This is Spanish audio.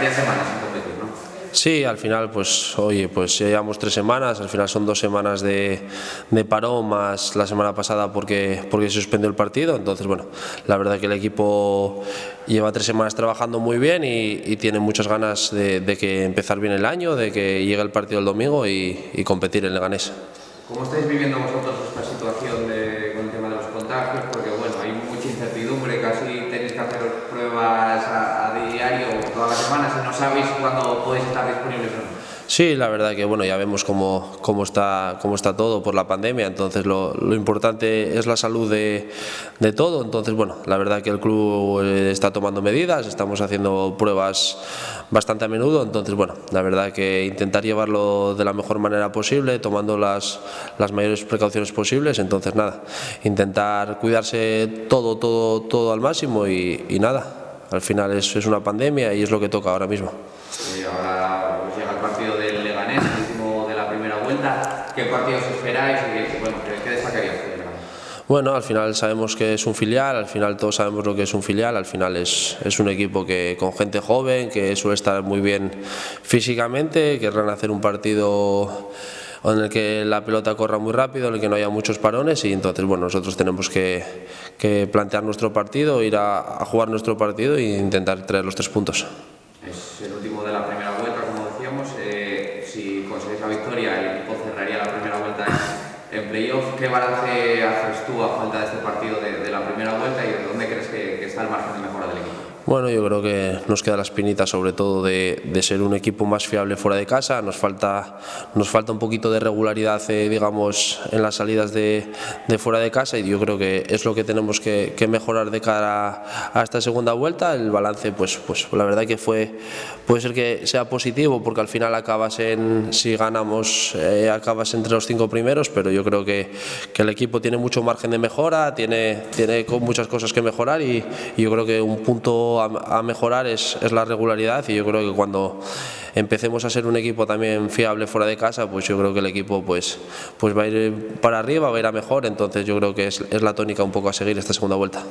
varias semanas sin competir, ¿no? Sí, al final, pues oye, pues ya llevamos 3 semanas, al final son 2 semanas de parón más la semana pasada porque se suspendió el partido, entonces bueno, la verdad que el equipo lleva 3 semanas trabajando muy bien y tiene muchas ganas de que empezar bien el año, de que llegue el partido el domingo y competir en Leganés. ¿Cómo estáis viviendo vosotros esta situación con el tema de los contagios? Porque bueno, hay mucha incertidumbre, casi tenéis que hacer pruebas a diario todas las semanas y no sabéis cuándo podéis estar disponibles o no. Sí, la verdad que bueno, ya vemos cómo está todo por la pandemia, entonces lo importante es la salud de todo, entonces bueno, la verdad que el club está tomando medidas, estamos haciendo pruebas bastante a menudo, entonces bueno, la verdad que intentar llevarlo de la mejor manera posible, tomando las mayores precauciones posibles, entonces nada, intentar cuidarse todo al máximo y nada, al final es una pandemia y es lo que toca ahora mismo. Ahora os llega el partido del Leganés, el último de la primera vuelta. ¿Qué partidos esperáis y bueno, qué destacaríais del Leganés? Bueno, al final sabemos que es un filial, al final todos sabemos lo que es un filial, al final es un equipo con gente joven, que suele estar muy bien físicamente, querrán hacer un partido en el que la pelota corra muy rápido, en el que no haya muchos parones y entonces bueno, nosotros tenemos que plantear nuestro partido, ir a jugar nuestro partido e intentar traer los 3 puntos. Es el último de la primera vuelta, como decíamos. Si conseguís la victoria, el equipo cerraría la primera vuelta en playoff. ¿Qué balance haces tú a falta de este partido de la primera vuelta y de dónde crees que está el margen de mejora del equipo? Bueno, yo creo que nos queda la espinita sobre todo de ser un equipo más fiable fuera de casa, nos falta un poquito de regularidad digamos en las salidas de fuera de casa y yo creo que es lo que tenemos que mejorar de cara a esta segunda vuelta. El balance pues la verdad que puede ser que sea positivo porque al final si ganamos acabas entre los 5 primeros, pero yo creo que el equipo tiene mucho margen de mejora, tiene muchas cosas que mejorar y yo creo que un punto a mejorar es la regularidad y yo creo que cuando empecemos a ser un equipo también fiable fuera de casa, pues yo creo que el equipo pues va a ir para arriba, va a ir a mejor, entonces yo creo que es la tónica un poco a seguir esta segunda vuelta.